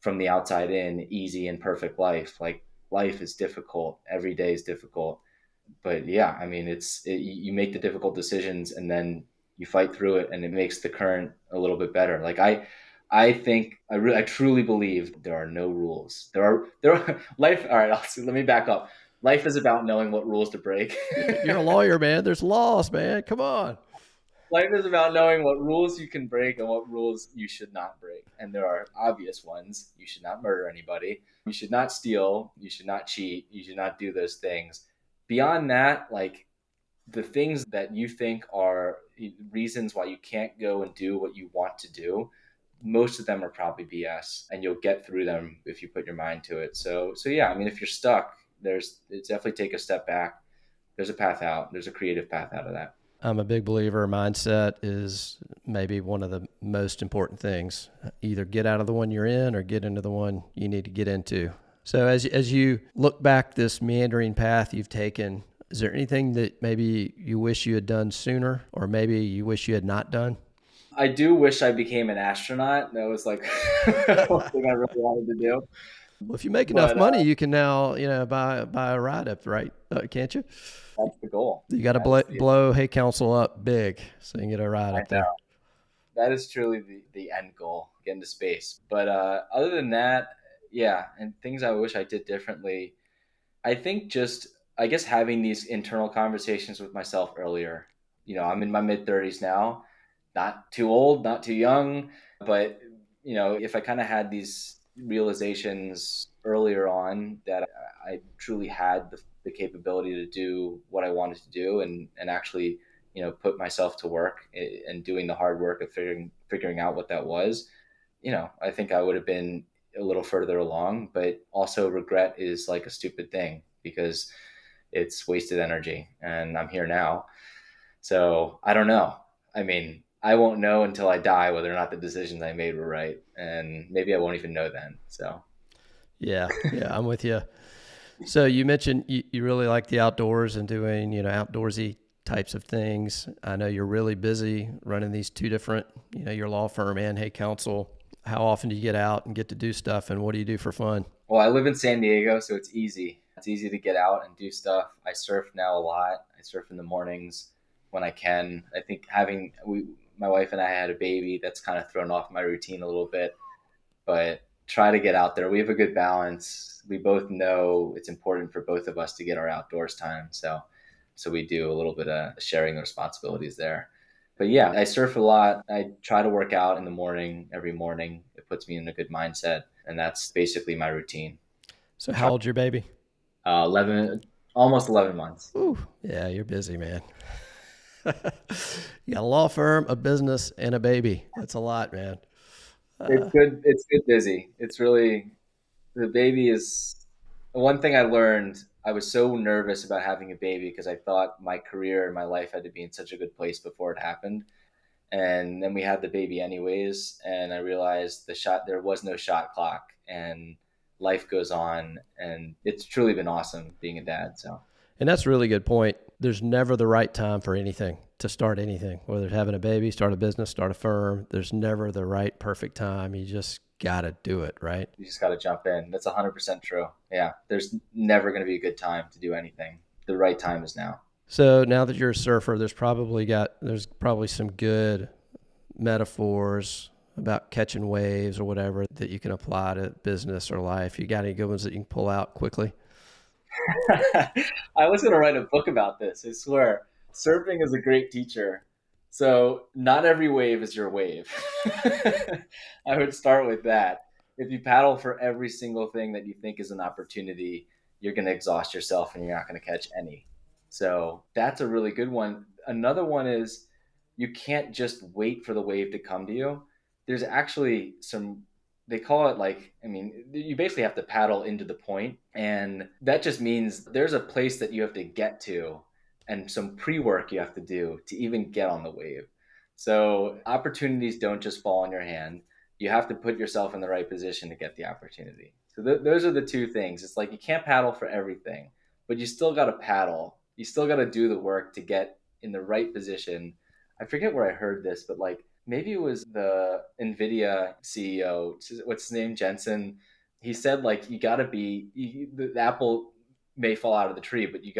from the outside in, easy and perfect life. Like life is difficult. Every day is difficult. But yeah, I mean, you make the difficult decisions and then you fight through it, and it makes the current a little bit better. Like I think I truly believe there are no rules. There are life. All right, let me back up. Life is about knowing what rules to break. You're a lawyer, man. There's laws, man. Come on. Life is about knowing what rules you can break and what rules you should not break. And there are obvious ones. You should not murder anybody. You should not steal. You should not cheat. You should not do those things. Beyond that, like the things that you think are reasons why you can't go and do what you want to do, most of them are probably BS, and you'll get through them if you put your mind to it. So yeah, I mean, if you're stuck, it's definitely take a step back. There's a path out. There's a creative path out of that. I'm a big believer mindset is maybe one of the most important things. Either get out of the one you're in or get into the one you need to get into. So as you look back this meandering path you've taken, is there anything that maybe you wish you had done sooner, or maybe you wish you had not done? I do wish I became an astronaut. That was like one thing I really wanted to do. Well, if you make enough money, you can now, buy a ride up, right? Can't you? That's the goal. You got to blow HeyCounsel up big so you can get a ride up there. That is truly the end goal, get into space. But other than that, yeah, and things I wish I did differently. I think I guess having these internal conversations with myself earlier. I'm in my mid-30s now, not too old, not too young, but if I kind of had these realizations earlier on that I truly had the capability to do what I wanted to do and actually, put myself to work and doing the hard work of figuring out what that was, I think I would have been a little further along. But also regret is like a stupid thing because it's wasted energy, and I'm here now. So I don't know. I mean, I won't know until I die whether or not the decisions I made were right, and maybe I won't even know then. So yeah, I'm with you. So you mentioned you really like the outdoors and doing, outdoorsy types of things. I know you're really busy running these two different, your law firm and HeyCounsel. How often do you get out and get to do stuff, and what do you do for fun? Well, I live in San Diego, so it's easy. It's easy to get out and do stuff. I surf now a lot. I surf in the mornings when I can. I think my wife and I had a baby that's kind of thrown off my routine a little bit, but try to get out there. We have a good balance. We both know it's important for both of us to get our outdoors time. So we do a little bit of sharing the responsibilities there. But yeah, I surf a lot. I try to work out in the morning, every morning. It puts me in a good mindset. And that's basically my routine. So how old's your baby? 11, almost 11 months. Ooh, yeah, you're busy, man. You got a law firm, a business, and a baby. That's a lot, man. It's good. It's good busy. It's really, the baby is one thing I learned. I was so nervous about having a baby because I thought my career and my life had to be in such a good place before it happened. And then we had the baby anyways. And I realized there was no shot clock, and life goes on. And it's truly been awesome being a dad. So. And that's a really good point. There's never the right time for anything, to start anything, whether it's having a baby, start a business, start a firm. There's never the right, perfect time. You just got to do it, right? You just got to jump in. That's 100% true. Yeah. There's never going to be a good time to do anything. The right time is now. So now that you're a surfer, there's probably some good metaphors about catching waves or whatever that you can apply to business or life. You got any good ones that you can pull out quickly? I was going to write a book about this. I swear. Surfing is a great teacher. So not every wave is your wave. I would start with that. If you paddle for every single thing that you think is an opportunity, you're going to exhaust yourself and you're not going to catch any. So that's a really good one. Another one is you can't just wait for the wave to come to you. There's actually they call it you basically have to paddle into the point. And that just means there's a place that you have to get to and some pre-work you have to do to even get on the wave. So opportunities don't just fall in your hand. You have to put yourself in the right position to get the opportunity. So those are the two things. It's like you can't paddle for everything, but you still got to paddle. You still got to do the work to get in the right position. I forget where I heard this, but maybe it was the NVIDIA CEO, what's his name, Jensen, he said like you got to be the apple may fall out of the tree, but you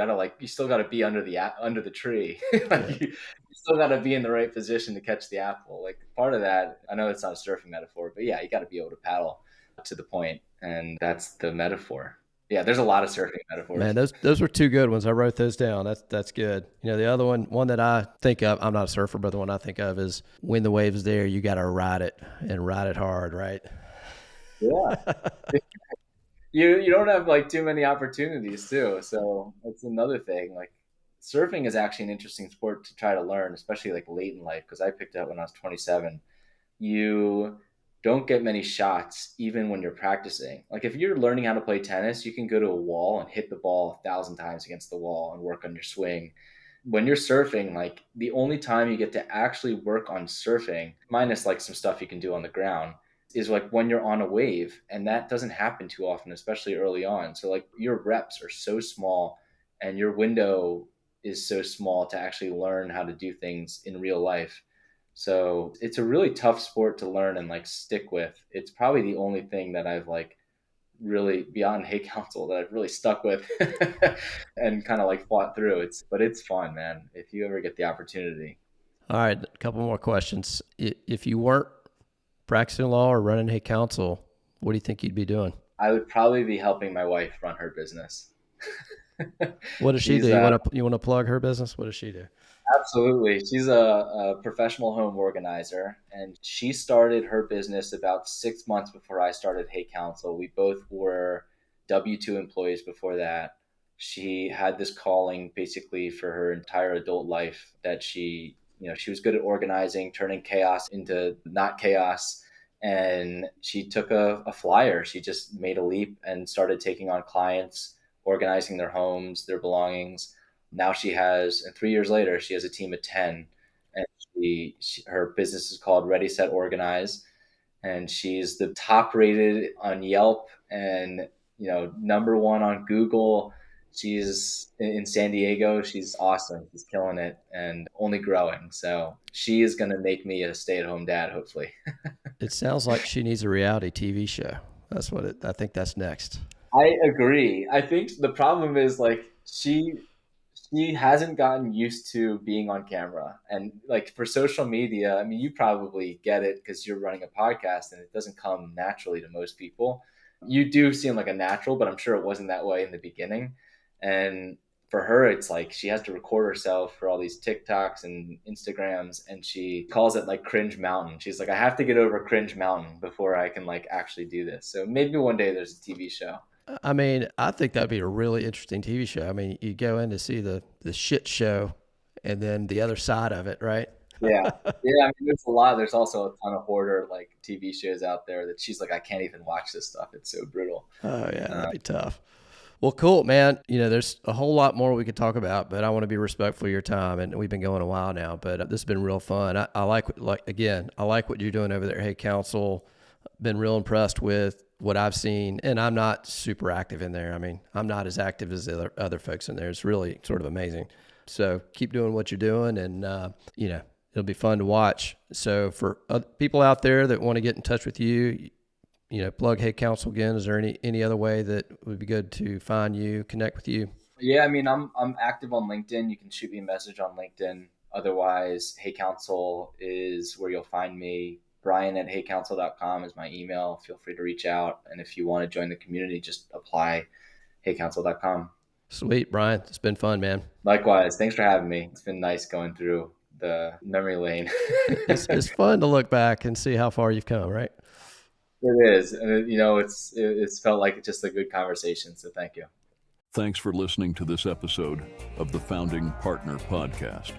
still got to be under the tree. Yeah. Like you still got to be in the right position to catch the apple. Like part of that, I know it's not a surfing metaphor, but yeah, you got to be able to paddle to the point, and that's the metaphor. Yeah, there's a lot of surfing metaphors. Man, those were two good ones. I wrote those down. That's good. The other one that I think of, I'm not a surfer, but the one I think of is when the wave's there, you got to ride it and ride it hard, right? Yeah. You don't have like too many opportunities too. So that's another thing. Like surfing is actually an interesting sport to try to learn, especially like late in life, because I picked it up when I was 27. You don't get many shots even when you're practicing. Like if you're learning how to play tennis, you can go to a wall and hit the ball 1,000 times against the wall and work on your swing. When you're surfing, like the only time you get to actually work on surfing, minus like some stuff you can do on the ground, is like when you're on a wave, and that doesn't happen too often, especially early on. So like your reps are so small and your window is so small to actually learn how to do things in real life. So it's a really tough sport to learn and like stick with. It's probably the only thing that I've like really beyond HeyCounsel that I've really stuck with and kind of like fought through. It's fun, man, if you ever get the opportunity. All right, a couple more questions. If you weren't practicing law or running HeyCounsel, what do you think you'd be doing? I would probably be helping my wife run her business. What does she do? You want to plug her business? What does she do? Absolutely. She's a professional home organizer, and she started her business about 6 months before I started HeyCounsel. We both were W-2 employees before that. She had this calling basically for her entire adult life that she was good at organizing, turning chaos into not chaos. And she took a flyer. She just made a leap and started taking on clients, organizing their homes, their belongings. Now and 3 years later, she has a team of 10, and her business is called Ready, Set, Organize. And she's the top rated on Yelp and, number one on Google. She's in San Diego. She's awesome. She's killing it and only growing. So she is going to make me a stay-at-home dad, hopefully. It sounds like she needs a reality TV show. I think that's next. I agree. I think the problem is like she hasn't gotten used to being on camera, and like for social media, I mean, you probably get it because you're running a podcast and it doesn't come naturally to most people. You do seem like a natural, but I'm sure it wasn't that way in the beginning. And for her, it's like she has to record herself for all these TikToks and Instagrams, and she calls it like cringe mountain. She's like, I have to get over cringe mountain before I can like actually do this. So maybe one day there's a TV show. I mean, I think that'd be a really interesting TV show. I mean, you go in to see the shit show and then the other side of it, right? Yeah. I mean, there's a lot. There's also a ton of hoarder like TV shows out there that she's like, I can't even watch this stuff. It's so brutal. Oh yeah, that'd be tough. Well, cool, man. There's a whole lot more we could talk about, but I want to be respectful of your time, and we've been going a while now, but this has been real fun. I like what you're doing over there. HeyCounsel, been real impressed with what I've seen, and I'm not super active in there. I mean, I'm not as active as the other folks in there. It's really sort of amazing. So keep doing what you're doing, and it'll be fun to watch. So for other people out there that want to get in touch with you, plug HeyCounsel again. Is there any other way that would be good to find you, connect with you? Yeah, I mean, I'm active on LinkedIn. You can shoot me a message on LinkedIn. Otherwise, HeyCounsel is where you'll find me. Brian@HeyCounsel.com is my email. Feel free to reach out. And if you want to join the community, just apply HeyCounsel.com. Sweet, Brian. It's been fun, man. Likewise. Thanks for having me. It's been nice going through the memory lane. It's fun to look back and see how far you've come, right? It is. And, it's felt like just a good conversation. So thank you. Thanks for listening to this episode of the Founding Partner Podcast.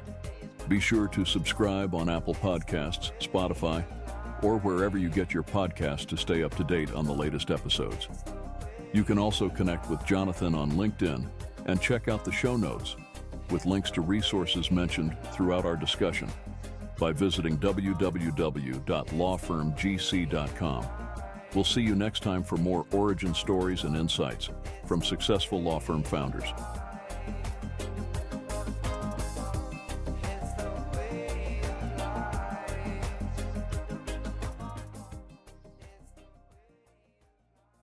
Be sure to subscribe on Apple Podcasts, Spotify, or wherever you get your podcasts to stay up to date on the latest episodes. You can also connect with Jonathan on LinkedIn and check out the show notes with links to resources mentioned throughout our discussion by visiting www.lawfirmgc.com. We'll see you next time for more origin stories and insights from successful law firm founders.